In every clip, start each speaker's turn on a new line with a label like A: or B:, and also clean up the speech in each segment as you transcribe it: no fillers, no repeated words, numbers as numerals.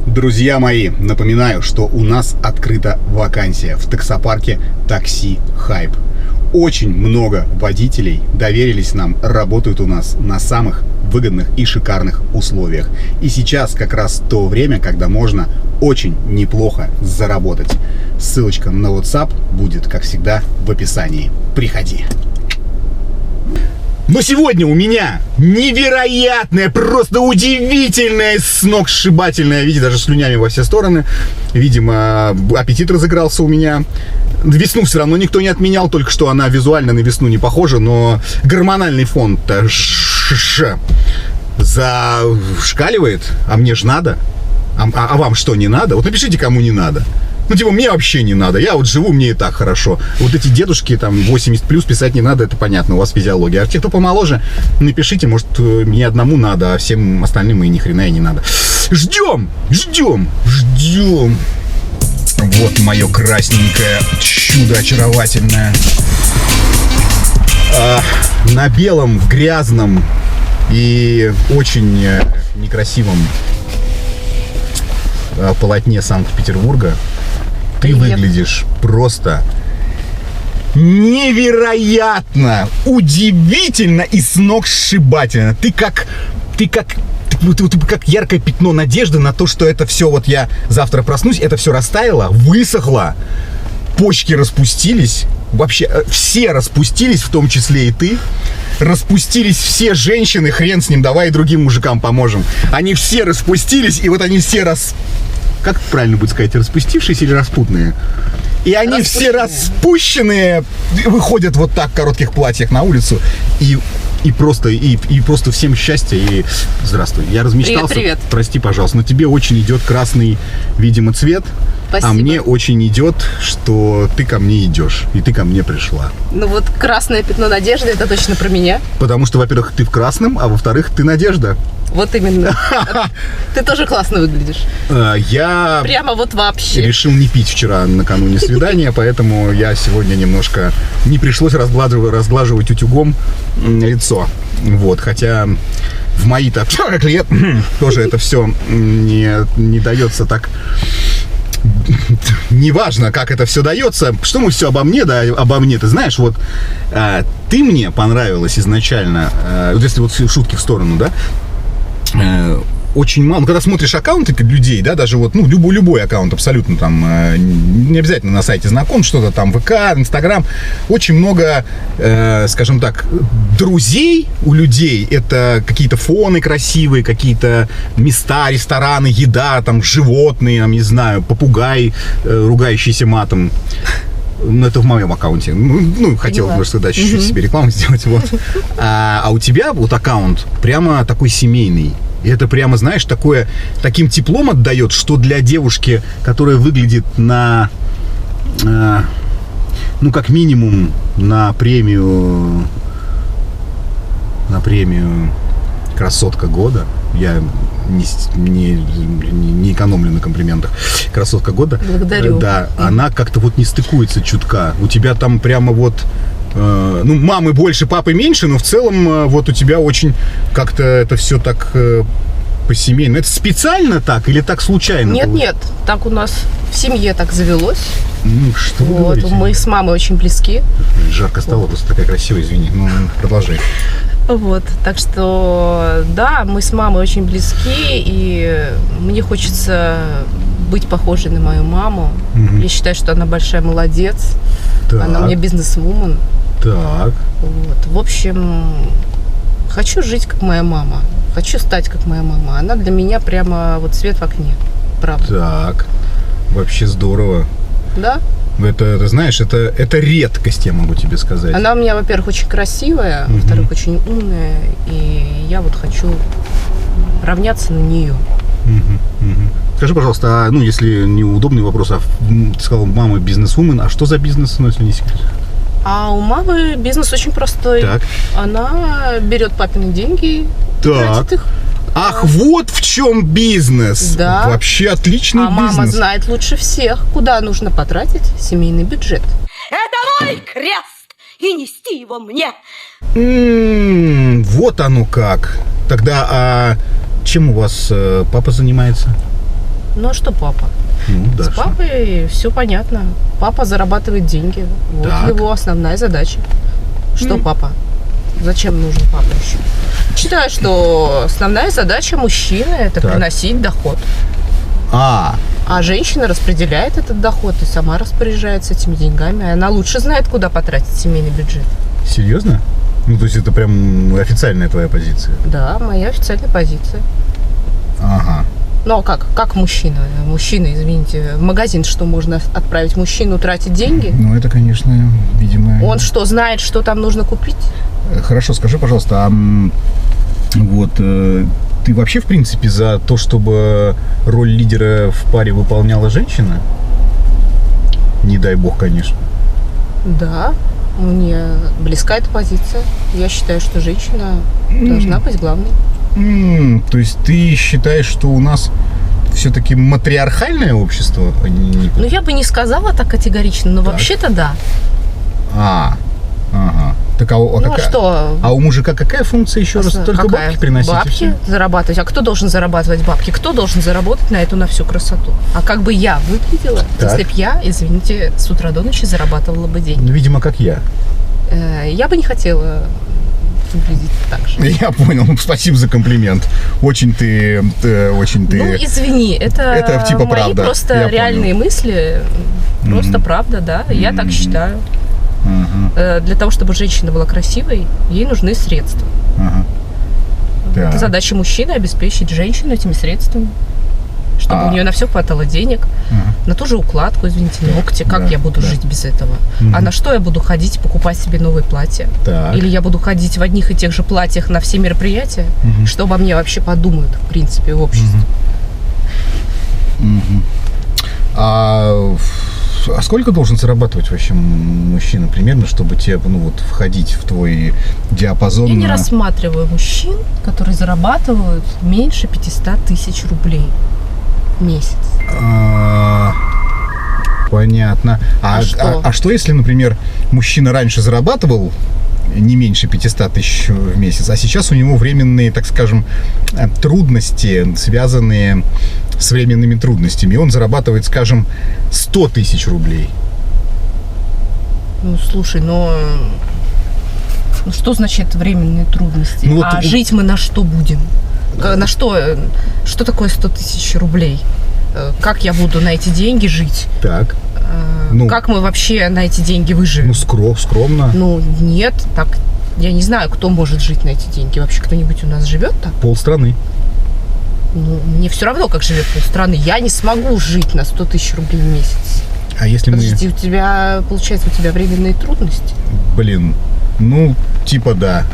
A: Друзья мои, напоминаю, что у нас открыта вакансия в таксопарке Такси Хайп. Очень много водителей доверились нам, работают у нас на самых выгодных и шикарных условиях. И сейчас как раз то время, когда можно очень неплохо заработать. Ссылочка на WhatsApp будет, как всегда, в описании. Приходи. Но сегодня у меня невероятная, просто удивительная, сногсшибательная, видите, даже слюнями во все стороны. Видимо, аппетит разыгрался у меня. Весну все равно никто не отменял, только что она визуально на весну не похожа, но гормональный фон-то зашкаливает, а мне ж надо. А вам что, не надо? Вот напишите, кому не надо. Ну, типа, мне вообще не надо. Я вот живу, мне и так хорошо. Вот эти дедушки, там, 80+, писать не надо, это понятно, у вас физиология. А те, кто помоложе, напишите, может, мне одному надо, а всем остальным и ни хрена и не надо. Ждем! Вот мое красненькое чудо очаровательное. На белом, грязном и очень некрасивом полотне Санкт-Петербурга ты выглядишь просто невероятно, удивительно и сногсшибательно. Ты как яркое пятно надежды на то, что это все, вот я завтра проснусь, это все растаяло, высохло, почки распустились, вообще все распустились, в том числе и ты. Распустились все женщины, хрен с ним, давай и другим мужикам поможем. Они все распустились, и вот они все как правильно будет сказать, распустившиеся или распутные? И они все распущенные выходят вот так в коротких платьях на улицу и просто всем счастья и здравствуй. Я размечтался.
B: Привет.
A: Прости, пожалуйста, но тебе очень идет красный, видимо, цвет.
B: Спасибо.
A: А мне очень идет, что ты ко мне идешь, и ты ко мне пришла.
B: Ну вот красное пятно надежды, это точно про меня.
A: Потому что, во-первых, ты в красном, а во-вторых, ты Надежда.
B: Вот именно. Ты тоже классно выглядишь.
A: Я
B: прямо вот вообще
A: решил не пить вчера накануне свидания, поэтому я сегодня немножко не пришлось разглаживать утюгом лицо. Вот, хотя в мои-то 40 лет тоже это все не дается так. Неважно, как это все дается, что мы все обо мне, да, обо мне. Ты знаешь, вот ты мне понравилась изначально, если вот шутки в сторону, да, очень мало. Когда смотришь аккаунты людей, да, даже вот, ну, любой аккаунт абсолютно там, не обязательно на сайте знаком, что-то там, ВК, Инстаграм, очень много, скажем так, друзей у людей. Это какие-то фоны красивые, какие-то места, рестораны, еда, там, животные, там, не знаю, попугай, ругающийся матом. Ну, это в моем аккаунте. Ну, хотел бы, да, чуть-чуть себе рекламу сделать. Вот. А у тебя вот аккаунт прямо такой семейный. И это прямо, знаешь, таким теплом отдает, что для девушки, которая выглядит ну, как минимум на премию «Красотка года». Я не экономлю на комплиментах. «Красотка года».
B: Благодарю.
A: Да, она как-то вот не стыкуется чутка. У тебя там прямо вот, ну, мамы больше, папы меньше, но в целом вот у тебя очень как-то это все так по-семейному. Это специально так или так случайно?
B: Нет, так у нас в семье так завелось.
A: Ну, что вы говорите?
B: Мы с мамой очень близки.
A: Жарко стало, просто такая красивая, извини. Ну, продолжай.
B: Вот, так что, да, мы с мамой очень близки, и мне хочется быть похожей на мою маму. Я считаю, что она большая молодец.
A: Так.
B: Она у меня бизнес-вумен.
A: Так.
B: Вот, в общем, хочу жить как моя мама. Хочу стать как моя мама. Она для меня прямо вот свет в окне. Правда.
A: Так. Вообще здорово.
B: Да?
A: Это знаешь, это редкость, я могу тебе сказать.
B: Она у меня, во-первых, очень красивая, во-вторых, очень умная. И я вот хочу равняться на нее.
A: Скажи, пожалуйста, ну, если неудобный вопрос, ты сказал, мама бизнес-вумен, а что за бизнес, ну, если не секрет?
B: А у мамы бизнес очень простой.
A: Так.
B: Она берет папины деньги и тратит их.
A: Ах, вот в чем бизнес.
B: Да.
A: Вообще отличный бизнес.
B: А мама знает лучше всех, куда нужно потратить семейный бюджет.
C: Это мой крест, и нести его мне.
A: Вот оно как. Тогда, чем у вас папа занимается?
B: Ну а что папа?
A: Ну, да.
B: С папой все понятно. Папа зарабатывает деньги. Вот
A: Так.
B: его основная задача. Что папа? Зачем нужен папа еще? Считаю, что основная задача мужчины – это
A: Так.
B: приносить доход.
A: А,
B: А женщина распределяет этот доход и сама распоряжается этими деньгами. Она лучше знает, куда потратить семейный бюджет.
A: серьезно? Ну, то есть это прям официальная твоя позиция?
B: Да, моя официальная позиция.
A: Ага.
B: Ну а как мужчина? Мужчина, извините, в магазин что можно отправить мужчину тратить деньги?
A: Ну, это, конечно, видимо...
B: Он что, знает, что там нужно купить?
A: Хорошо, скажи, пожалуйста, вот ты вообще, в принципе, за то, чтобы роль лидера в паре выполняла женщина? Не дай бог, конечно.
B: Да, мне близка эта позиция. Я считаю, что женщина должна быть главной.
A: То есть ты считаешь, что у нас все-таки матриархальное общество?
B: Ну, я бы не сказала так категорично, но вообще-то да.
A: Ага. Так,
B: Ну, а что?
A: А у мужика какая функция еще раз? Только
B: Какая?
A: бабки приносить? и
B: Бабки
A: всё?
B: зарабатывать. А кто должен зарабатывать бабки? Кто должен заработать на всю красоту? А как бы я выглядела,
A: Так.
B: если б я, извините, с утра до ночи зарабатывала бы деньги?
A: Ну, видимо, как я.
B: Я бы не хотела выглядеть так же.
A: Я понял. Спасибо за комплимент. Очень ты...
B: Ну, извини, это
A: типа
B: мои
A: правда.
B: просто
A: Я
B: реальные мысли. Просто правда, да. Я так считаю.
A: Ага.
B: Для того, чтобы женщина была красивой, ей нужны средства.
A: Ага.
B: Это
A: Так.
B: задача мужчины обеспечить женщину этими средствами. Чтобы у нее на все хватало денег, на ту же укладку, извините, ногти. Как
A: да,
B: я буду
A: да.
B: жить без этого? А на что я буду ходить и покупать себе новые платья?
A: Так.
B: Или я буду ходить в одних и тех же платьях на все мероприятия? Что обо мне вообще подумают, в принципе, в обществе?
A: А сколько должен зарабатывать вообще мужчина примерно, чтобы тебе, входить в твой диапазон?
B: Я не рассматриваю мужчин, которые зарабатывают меньше 500 тысяч рублей в месяц.
A: Понятно.
B: А что?
A: А что, если, например, мужчина раньше зарабатывал не меньше 500 тысяч в месяц, а сейчас у него временные, так скажем, трудности, связанные с временными трудностями, и он зарабатывает, скажем, 100 тысяч рублей?
B: Ну, слушай, ну что значит временные трудности?
A: Ну, вот
B: а жить мы на что будем? На что? Что такое 100 тысяч рублей? Как я буду на эти деньги жить?
A: Так.
B: Как мы вообще на эти деньги выживем?
A: Ну, скромно.
B: Ну, нет, так, я не знаю, кто может жить на эти деньги. Вообще кто-нибудь у нас живет так?
A: Полстраны.
B: Ну, мне все равно, как живет полстраны. Я не смогу жить на 100 тысяч рублей в месяц.
A: А если
B: Подожди, у тебя временные трудности?
A: Блин, типа да.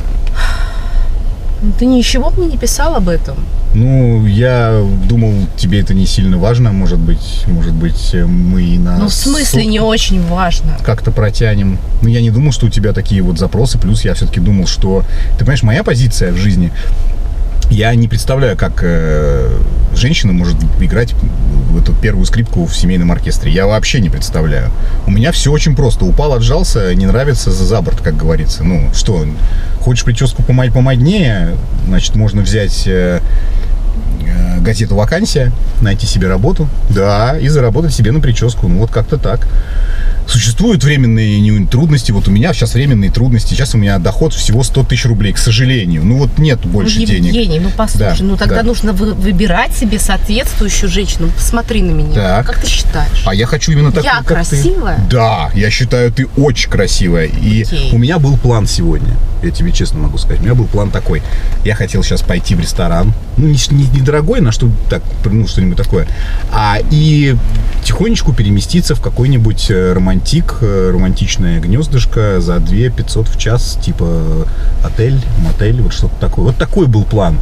B: Ты ничего мне не писал об этом?
A: Ну, я думал, тебе это не сильно важно. Может быть, мы и на...
B: Ну, в смысле не очень важно?
A: Как-то протянем. Ну, я не думал, что у тебя такие вот запросы. Плюс я все-таки думал, что... Ты понимаешь, моя позиция в жизни... Я не представляю, как женщина может играть в эту первую скрипку в семейном оркестре. Я вообще не представляю. У меня все очень просто. Упал, отжался, не нравится, за борт, как говорится. Ну, что, хочешь прическу помоднее, значит, можно взять газету «Вакансия», найти себе работу, да, и заработать себе на прическу. Ну, вот как-то так. Существуют временные трудности. Вот у меня сейчас временные трудности. Сейчас у меня доход всего 100 тысяч рублей, к сожалению. Ну вот нет больше денег.
B: Евгений, послушай,
A: Да,
B: тогда
A: да.
B: нужно выбирать себе соответствующую женщину. Посмотри на меня.
A: Так.
B: Как ты считаешь?
A: А я хочу именно такую,
B: Я
A: как
B: красивая?
A: ты. Да, я считаю, ты очень красивая. И
B: Окей.
A: у меня был план сегодня. Я тебе честно могу сказать. У меня был план такой. Я хотел сейчас пойти в ресторан. Ну, не дорогой, на что так, что-нибудь такое. И тихонечку переместиться в какой-нибудь романтичное гнездышко за 2 500 в час. Типа отель, мотель, вот что-то такое. Вот такой был план.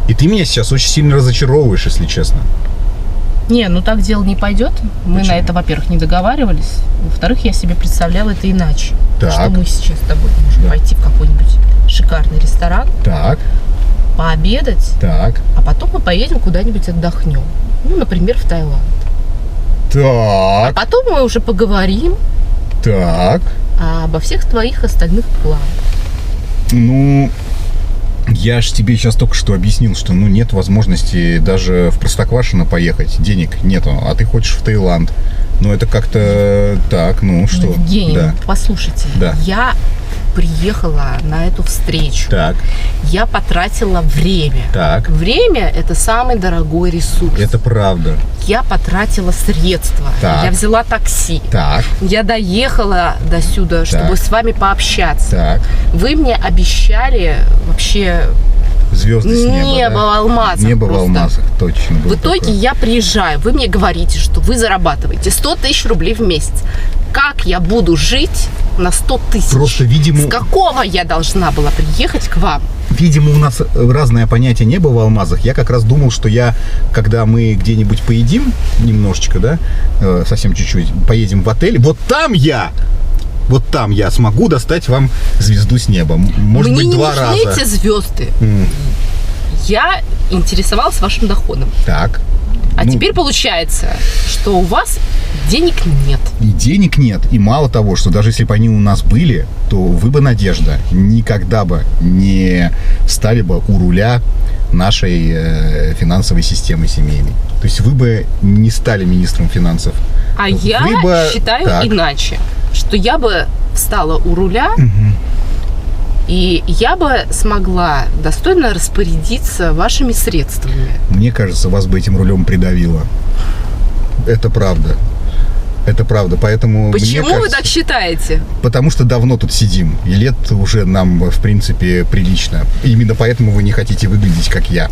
A: И ты меня сейчас очень сильно разочаровываешь, если честно.
B: Не, так дело не пойдет. Мы
A: Почему?
B: на это, во-первых, не договаривались. Во-вторых, я себе представляла это иначе.
A: Так.
B: Что мы сейчас с тобой можем пойти в какой-нибудь шикарный ресторан,
A: Так,
B: пообедать,
A: так,
B: а потом мы поедем куда-нибудь отдохнем. Ну, например, в Таиланд.
A: так,
B: Потом мы уже поговорим
A: так.
B: обо всех твоих остальных планах.
A: Ну, Я ж тебе сейчас только что объяснил, что ну нет возможности даже в Простоквашино поехать. Денег нету, а ты хочешь в Таиланд. Ну это как-то так, ну что?
B: Евгений,
A: Да.
B: послушайте,
A: Да.
B: я приехала на эту встречу.
A: Так,
B: Я потратила время.
A: так.
B: Время – это самый дорогой ресурс.
A: Это правда.
B: Я потратила средства.
A: Так.
B: Я взяла такси.
A: Так,
B: Я доехала до сюда, чтобы с вами пообщаться.
A: так.
B: Вы мне обещали вообще
A: Звезды с неба.
B: небо
A: да?
B: в алмазах.
A: Небо в
B: просто.
A: алмазах, точно. было
B: В итоге
A: такое.
B: я приезжаю, вы мне говорите, что вы зарабатываете 100 тысяч рублей в месяц. Как я буду жить на 100 тысяч?
A: Просто, видимо-
B: С какого я должна была приехать к вам?
A: Видимо, у нас разное понятие неба в алмазах. Я как раз думал, что когда мы где-нибудь поедим немножечко, да, совсем чуть-чуть, поедем в отель, вот там я смогу достать вам звезду с неба. Может
B: Мне
A: быть,
B: не
A: 2
B: нужны
A: раза.
B: эти звезды. Я интересовалась вашим доходом.
A: Так.
B: А
A: Ну,
B: теперь получается, что у вас денег нет.
A: И денег нет. И мало того, что даже если бы они у нас были, то вы бы, Надежда, никогда бы не стали бы у руля нашей финансовой системы семейной. То есть вы бы не стали министром финансов.
B: А я
A: Вы бы-
B: считаю
A: так.
B: иначе, что я бы встала у руля, и я бы смогла достойно распорядиться вашими средствами.
A: Мне кажется, вас бы этим рулем придавило. Это правда. Это правда. Поэтому
B: Почему
A: мне
B: вы
A: кажется,
B: так считаете?
A: Потому что давно тут сидим. И лет уже нам, в принципе, прилично. Именно поэтому вы не хотите выглядеть, как я.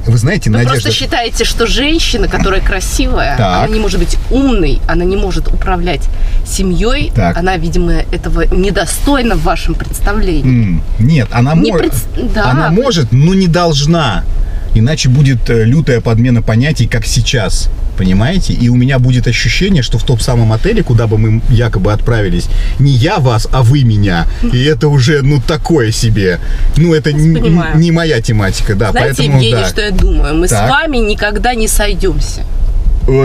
A: Вы знаете,
B: Вы
A: Надежда...
B: просто считаете, что женщина, которая красивая,
A: Так.
B: она не может быть умной, она не может управлять семьей,
A: Так.
B: она, видимо, этого недостойна в вашем представлении.
A: Нет, она
B: Не
A: может.
B: Да,
A: Она
B: вы-
A: может, но не должна. Иначе будет лютая подмена понятий, как сейчас. Понимаете? И у меня будет ощущение, что в том самом отеле, куда бы мы якобы отправились, не я вас, а вы меня. И это уже, такое себе. Это
B: понимаю.
A: не моя тематика, да.
B: Знаете,
A: Поэтому,
B: Евгений,
A: да.
B: что я думаю? Мы
A: Так.
B: с вами никогда не сойдемся.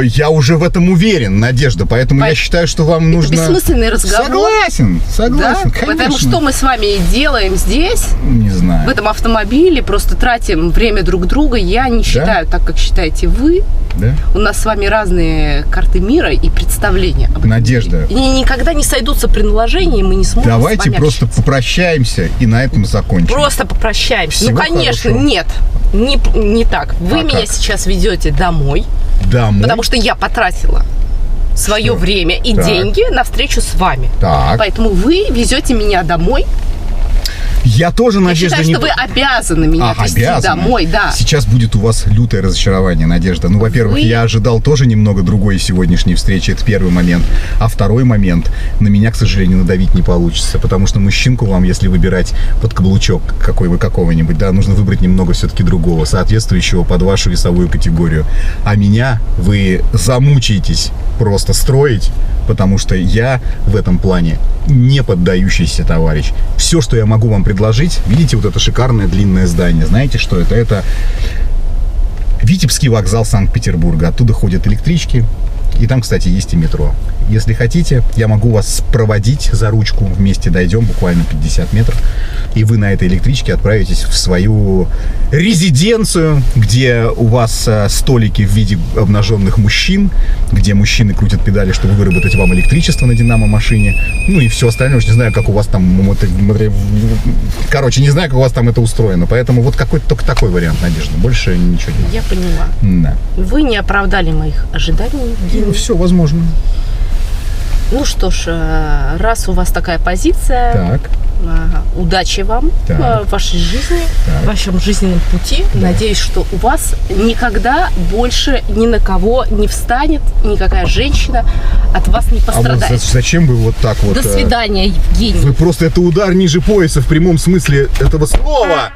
A: Я уже в этом уверен, Надежда. Поэтому я считаю, что вам нужно...
B: бессмысленный разговор.
A: Согласен,
B: Да?
A: конечно.
B: Потому что мы с вами и делаем здесь,
A: Не знаю.
B: в этом автомобиле, просто тратим время друг друга. Я не считаю так, как считаете вы.
A: Да?
B: У нас с вами разные карты мира и представления об этом.
A: Надежда.
B: И они никогда не сойдутся при наложении, и мы не сможем
A: Давайте
B: с вами
A: просто
B: общаться.
A: попрощаемся и на этом закончим.
B: Просто попрощаемся.
A: Всего
B: Конечно,
A: хорошего.
B: нет. Не так. Вы
A: А
B: меня
A: как?
B: сейчас ведете домой,
A: Домой.
B: потому что я потратила свое
A: Что?
B: время и
A: Так.
B: деньги на встречу с вами.
A: Так.
B: Поэтому вы везете меня домой.
A: Я тоже,
B: Я
A: Надежда,
B: считаю,
A: не...
B: что вы обязаны меня везти
A: обязаны.
B: домой, да.
A: Сейчас будет у вас лютое разочарование, Надежда. Во-первых,
B: Вы-
A: я ожидал тоже немного другой сегодняшней встречи. Это первый момент. А второй момент. На меня, к сожалению, надавить не получится. Потому что мужчинку вам, если выбирать под каблучок какого-нибудь, да, нужно выбрать немного все-таки другого, соответствующего под вашу весовую категорию. А меня вы замучаетесь просто строить, потому что я в этом плане не поддающийся товарищ. Все, что я могу вам предложить, видите вот это шикарное длинное здание, знаете, что это? Это Витебский вокзал Санкт-Петербурга. Оттуда ходят электрички. И там, кстати, есть и метро. Если хотите, я могу вас проводить за ручку. Вместе дойдем, буквально 50 метров. И вы на этой электричке отправитесь в свою резиденцию, где у вас столики в виде обнаженных мужчин, где мужчины крутят педали, чтобы выработать вам электричество на динамо-машине. Ну и все остальное. Не знаю, как у вас там... Короче, не знаю, как у вас там это устроено. Поэтому вот какой-то только такой вариант, Надежда. Больше ничего не...
B: Я поняла.
A: Да.
B: Вы не оправдали моих ожиданий, Евгений.
A: Все возможно.
B: Ну что ж, раз у вас такая позиция,
A: Так.
B: удачи вам
A: Так.
B: в вашей жизни,
A: Так.
B: в вашем жизненном пути. Надеюсь, что у вас никогда больше ни на кого не встанет никакая женщина, от вас не
A: А вот
B: пострадает.
A: зачем вы вот так вот...
B: До свидания, Евгений.
A: Вы просто, это удар ниже пояса в прямом смысле этого слова.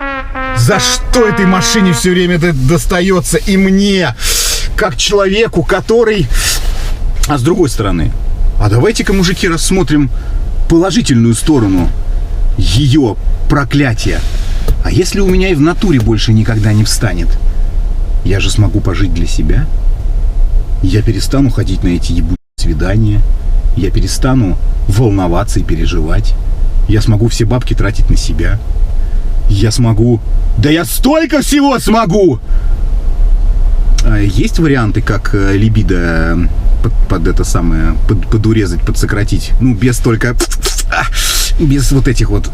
A: За что этой машине все время это достается и мне, как человеку, который... А с другой стороны, а давайте-ка, мужики, рассмотрим положительную сторону ее проклятия. А если у меня и в натуре больше никогда не встанет? Я же смогу пожить для себя. Я перестану ходить на эти ебучие свидания. Я перестану волноваться и переживать. Я смогу все бабки тратить на себя. Я смогу. Да я столько всего смогу! Есть варианты, как либидо под это самое, подурезать, подсократить? Ну, без только... Без вот этих вот...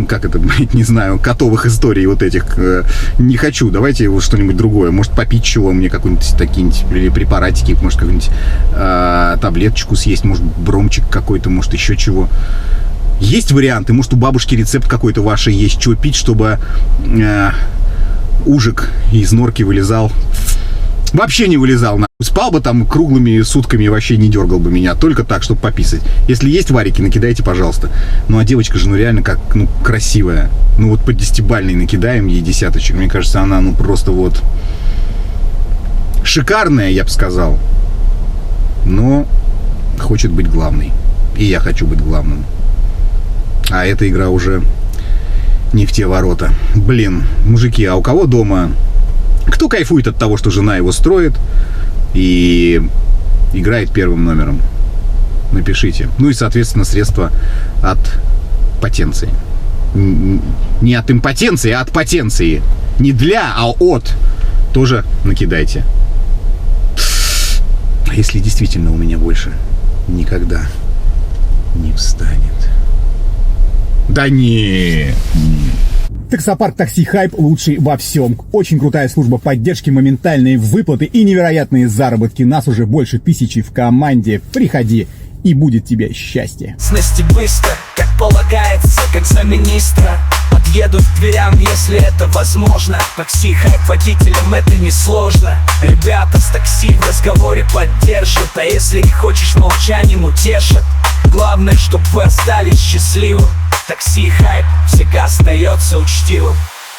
A: Как это, блядь, не знаю, котовых историй вот этих. Не хочу, давайте вот что-нибудь другое. Может, попить чего мне, какой-нибудь такие-нибудь препаратики, может, какую-нибудь таблеточку съесть, может, бромчик какой-то, может, еще чего. Есть варианты? Может, у бабушки рецепт какой-то вашей есть, чего пить, чтобы ужик из норки вылезал? Вообще не вылезал, нахуй. Спал бы там круглыми сутками и вообще не дергал бы меня. Только так, чтобы пописать. Если есть варики, накидайте, пожалуйста. Ну, а девочка же, ну, реально, как, ну, красивая. Ну, вот по 10-бальной накидаем ей десяточек. Мне кажется, она, ну, просто вот... шикарная, я бы сказал. Но хочет быть главной. И я хочу быть главным. А эта игра уже не в те ворота. Блин, мужики, а у кого дома... Кто кайфует от того, что жена его строит и играет первым номером? Напишите. Ну и, соответственно, средства от потенции. Не от импотенции, а от потенции. Не для, а от. Тоже накидайте. А если действительно у меня больше никогда не встанет? Да не.
D: Таксопарк Такси Хайп лучший во всем. Очень крутая служба поддержки, моментальные выплаты и невероятные заработки. Нас уже больше 1000 в команде. Приходи, и будет тебе счастье.
E: Снести быстро, как полагается, как за министра. Подъеду к дверям, если это возможно. Такси Хайп водителям это несложно. Ребята с такси в разговоре поддержат. А если не хочешь, молчанием утешат. Главное, чтобы вы остались счастливы. Такси Хайп всегда остается учтивым.